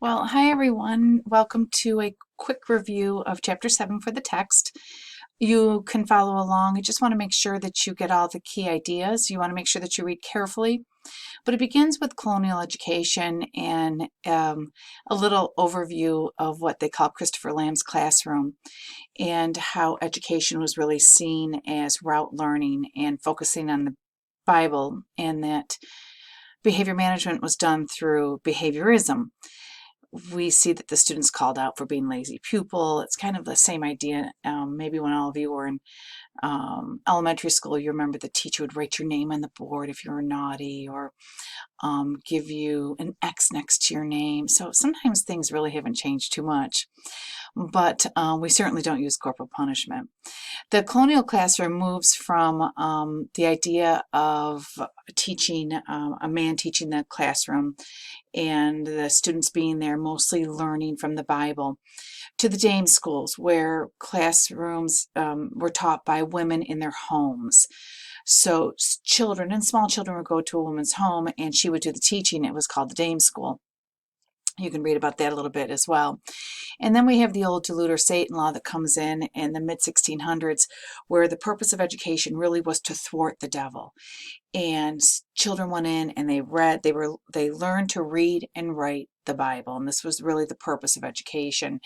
Well, hi everyone. Welcome to a quick review of Chapter 7 for the text. You can follow along. I just want to make sure that you get all the key ideas. You want to make sure that you read carefully. But it begins with colonial education and a little overview of what they call Christopher Lamb's classroom and how education was really seen as route learning and focusing on the Bible, and that behavior management was done through behaviorism. We see that the students called out for being lazy pupil. It's kind of the same idea. Maybe when all of you were in elementary school, you remember the teacher would write your name on the board if you were naughty, or give you an X next to your name. So sometimes things really haven't changed too much, but we certainly don't use corporal punishment. The colonial classroom moves from the idea of teaching, a man teaching the classroom and the students being there mostly learning from the Bible, to the dame schools where classrooms were taught by women in their homes. So children and small children would go to a woman's home and she would do the teaching. It was called the dame school. You can read about that a little bit as well. And then we have the old Deluder Satan law that comes in the mid-1600s, where the purpose of education really was to thwart the devil. And children went in and they learned to read and write the Bible, and this was really the purpose of education.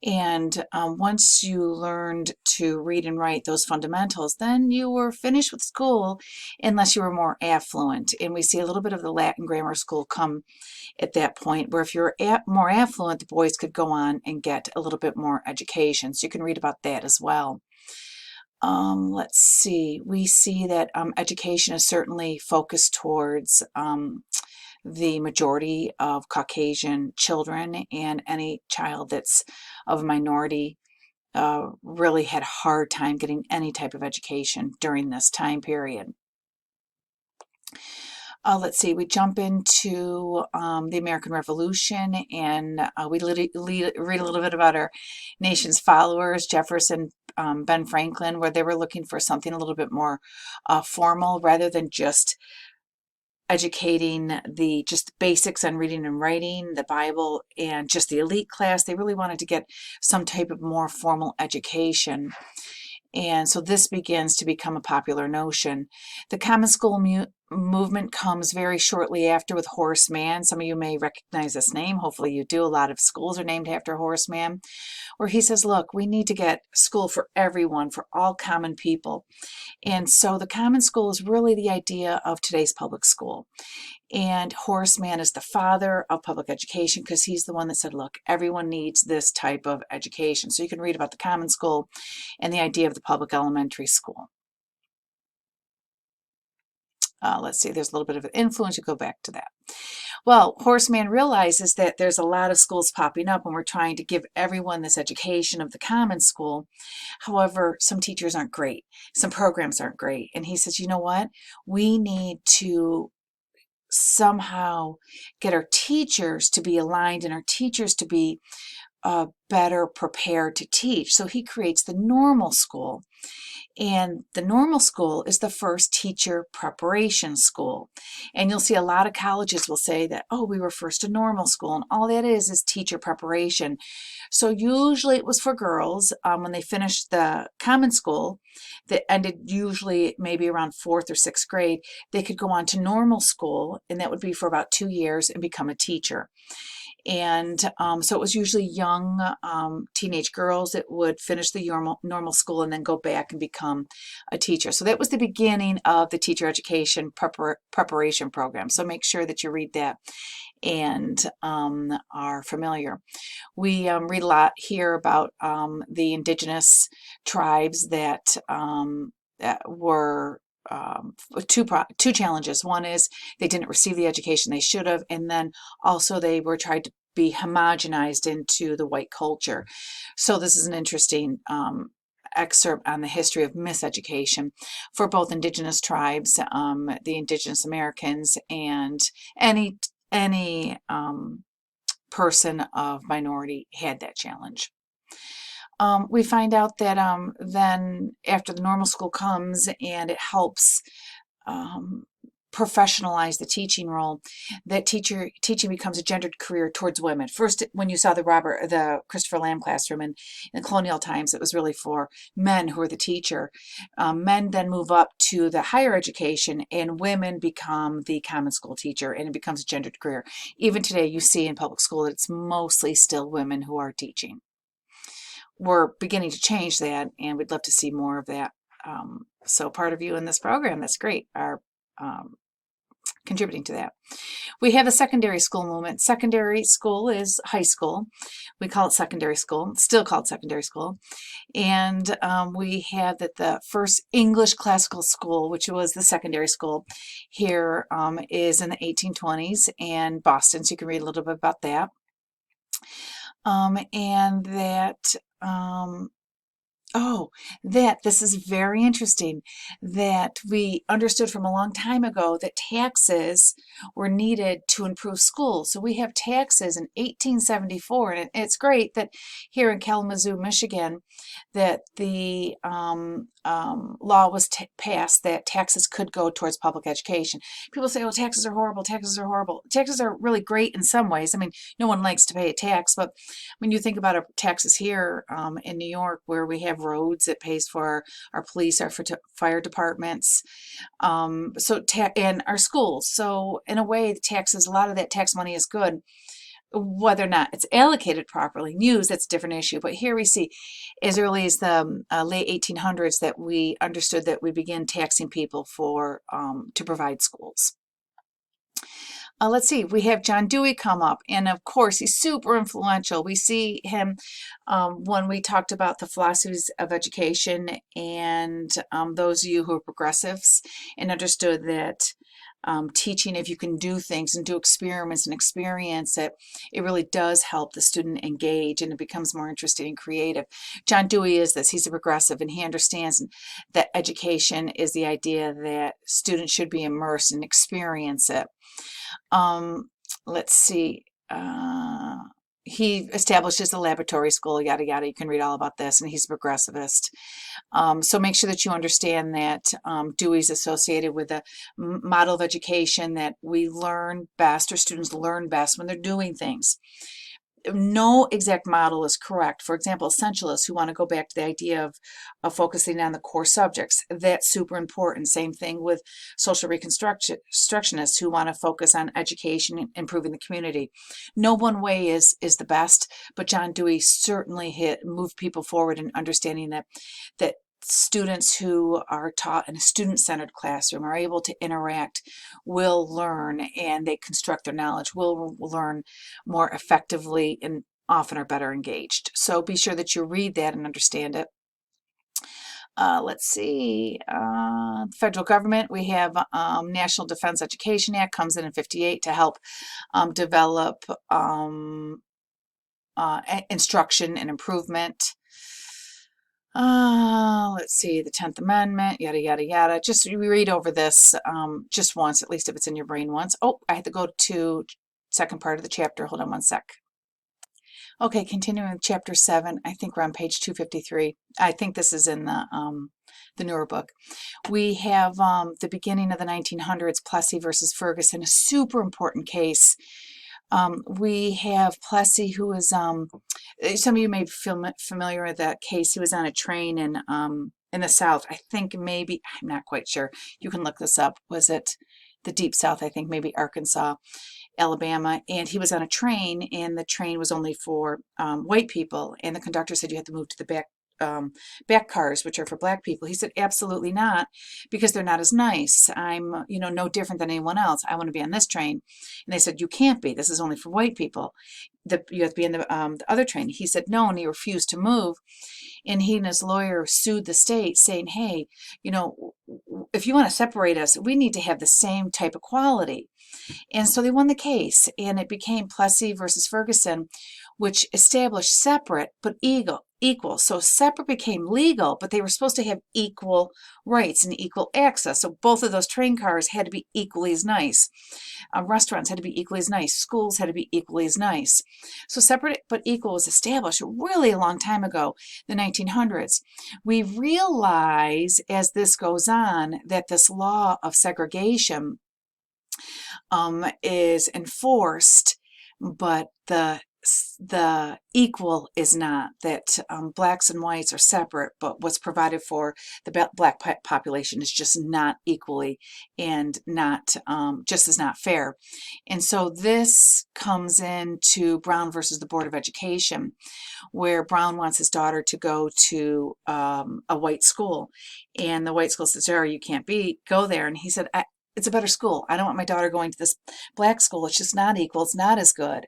And once you learned to read and write those fundamentals, then you were finished with school unless you were more affluent. And we see a little bit of the Latin grammar school come at that point, where if you're more affluent, the boys could go on and get a little bit more education. So you can read about that as well. Let's see. We see that education is certainly focused towards the majority of Caucasian children, and any child that's of a minority really had a hard time getting any type of education during this time period. Let's see, we jump into the American Revolution, and we read a little bit about our nation's followers, Jefferson, Ben Franklin, where they were looking for something a little bit more formal, rather than just educating just basics on reading and writing, the Bible, and just the elite class. They really wanted to get some type of more formal education. And so this begins to become a popular notion. The common school movement comes very shortly after with Horace Mann. Some of you may recognize this name. Hopefully you do. A lot of schools are named after Horace Mann, where he says, look, we need to get school for everyone, for all common people. And so the common school is really the idea of today's public school. And Horace Mann is the father of public education, because he's the one that said, look, everyone needs this type of education. So you can read about the common school and the idea of the public elementary school. Let's see, there's a little bit of an influence. You go back to that. Well, Horace Mann realizes that there's a lot of schools popping up and we're trying to give everyone this education of the common school. However, some teachers aren't great. Some programs aren't great. And he says, you know what? We need to somehow get our teachers to be aligned and our teachers to be better prepared to teach. So he creates the normal school. And the normal school is the first teacher preparation school. And you'll see a lot of colleges will say that, oh, we were first to normal school. And all that is teacher preparation. So usually it was for girls when they finished the common school that ended usually maybe around 4th or 6th grade, they could go on to normal school, and that would be for about 2 years, and become a teacher. And so it was usually young teenage girls that would finish the normal school and then go back and become a teacher. So that was the beginning of the teacher education preparation program. So make sure that you read that and are familiar. We read a lot here about the indigenous tribes that were two challenges. One is they didn't receive the education they should have, and then also they were tried to be homogenized into the white culture. So this is an interesting excerpt on the history of miseducation for both indigenous tribes, the indigenous Americans, and any person of minority had that challenge. We find out that then after the normal school comes and it helps professionalize the teaching role, that teaching becomes a gendered career towards women. First, when you saw the Christopher Lamb classroom in colonial times, it was really for men who were the teacher. Men then move up to the higher education, and women become the common school teacher, and it becomes a gendered career. Even today, you see in public school that it's mostly still women who are teaching. We're beginning to change that, and we'd love to see more of that. So part of you in this program, that's great, are contributing to that. We have a secondary school movement. Secondary school is high school. We call it secondary school, still called secondary school. And we have that the first English classical school, which was the secondary school here, is in the 1820s in Boston. So you can read a little bit about that. And that, this is very interesting, that we understood from a long time ago that taxes were needed to improve schools. So we have taxes in 1874, and it's great that here in Kalamazoo, Michigan, that the law was passed that taxes could go towards public education. People say, oh, taxes are horrible, taxes are horrible. Taxes are really great in some ways. I mean, no one likes to pay a tax, but when you think about our taxes here in New York, where we have roads, it pays for our police, our fire departments, and our schools. So in a way, the taxes, a lot of that tax money is good. Whether or not it's allocated properly and used, that's a different issue. But here we see, as early as the late 1800s, that we understood that we began taxing people for to provide schools. Let's see, we have John Dewey come up, and of course he's super influential. We see him when we talked about the philosophies of education, and those of you who are progressives and understood that teaching, if you can do things and do experiments and experience it, it really does help the student engage, and it becomes more interesting and creative. John Dewey is this. He's a progressive, and he understands that education is the idea that students should be immersed and experience it. Let's see. He establishes the laboratory school, yada, yada. You can read all about this, and he's a progressivist. So make sure that you understand that Dewey's associated with a model of education that we learn best, or students learn best when they're doing things. No exact model is correct. For example, essentialists who want to go back to the idea of focusing on the core subjects, that's super important. Same thing with social reconstructionists who want to focus on education and improving the community. No one way is the best, but John Dewey certainly moved people forward in understanding that students who are taught in a student-centered classroom are able to interact, will learn, and they construct their knowledge, will learn more effectively, and often are better engaged. So be sure that you read that and understand it. Let's see, federal government, we have National Defense Education Act comes in 58 to help develop instruction and improvement. Let's see, the 10th Amendment, yada, yada, yada. Just read over this just once, at least if it's in your brain once. Oh, I had to go to second part of the chapter. Hold on one sec. Okay, continuing with chapter 7. I think we're on page 253. I think this is in the newer book. We have the beginning of the 1900s, Plessy versus Ferguson, a super important case. We have Plessy, who is, some of you may be familiar with that case. He was on a train in the South. I think maybe, I'm not quite sure. You can look this up. Was it the Deep South? I think maybe Arkansas, Alabama. And he was on a train, and the train was only for white people. And the conductor said you have to move to the back cars, which are for black people. He said, absolutely not, because they're not as nice. I'm, no different than anyone else. I want to be on this train. And they said, you can't be. This is only for white people. You have to be in the other train. He said no, and he refused to move. And he and his lawyer sued the state, saying, hey, if you want to separate us, we need to have the same type of quality. And so they won the case, and it became Plessy versus Ferguson, which established separate but equal. So separate became legal, but they were supposed to have equal rights and equal access. So both of those train cars had to be equally as nice. Restaurants had to be equally as nice. Schools had to be equally as nice. So separate but equal was established really a long time ago, the 1900s. We realize as this goes on that this law of segregation is enforced, but the equal is not, that blacks and whites are separate, but what's provided for the black population is just not equally, and not just is not fair. And so this comes into Brown versus the Board of Education, where Brown wants his daughter to go to a white school, and the white school says, "Sarah, you can't go there." And he said, it's a better school. I don't want my daughter going to this black school. It's just not equal. It's not as good.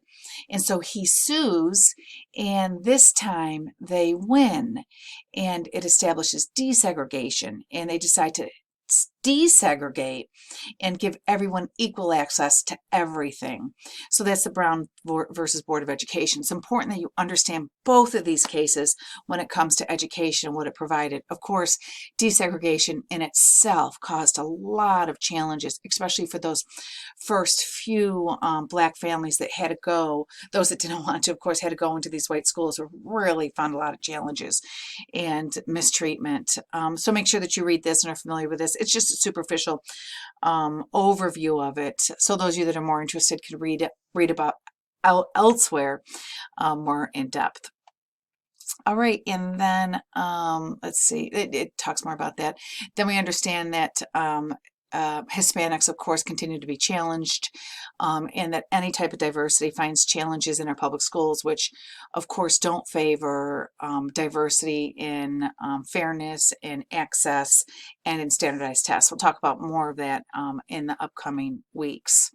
And so he sues, and this time they win, and it establishes desegregation, and they decide to desegregate and give everyone equal access to everything. So that's the Brown versus Board of Education. It's important that you understand both of these cases when it comes to education and what it provided. Of course, desegregation in itself caused a lot of challenges, especially for those first few black families that had to go. Those that didn't want to, of course, had to go into these white schools, who really found a lot of challenges and mistreatment. So make sure that you read this and are familiar with this. It's just a superficial overview of it. So those of you that are more interested can read about elsewhere more in depth. All right, and then let's see, it talks more about that. Then we understand that Hispanics, of course, continue to be challenged, and that any type of diversity finds challenges in our public schools, which, of course, don't favor diversity in fairness, in access, and in standardized tests. We'll talk about more of that in the upcoming weeks.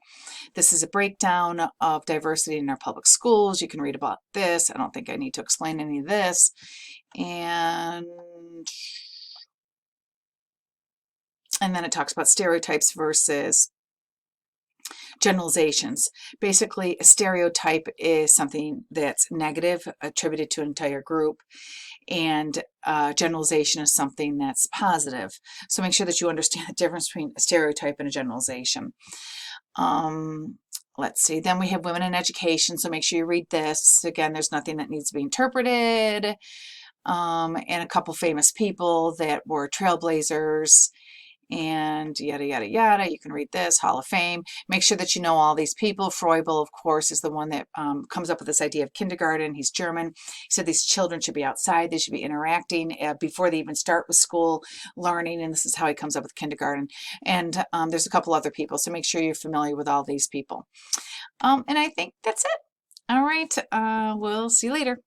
This is a breakdown of diversity in our public schools. You can read about this. I don't think I need to explain any of this. And then it talks about stereotypes versus generalizations. Basically, a stereotype is something that's negative, attributed to an entire group, and generalization is something that's positive. So make sure that you understand the difference between a stereotype and a generalization. Let's see, then we have women in education, so make sure you read this. Again, there's nothing that needs to be interpreted, and a couple famous people that were trailblazers, and yada, yada, yada. You can read this, Hall of Fame. Make sure that you know all these people. Froebel, of course, is the one that comes up with this idea of kindergarten. He's German. He said these children should be outside. They should be interacting before they even start with school learning, and this is how he comes up with kindergarten. And there's a couple other people, so make sure you're familiar with all these people. And I think that's it. All right, we'll see you later.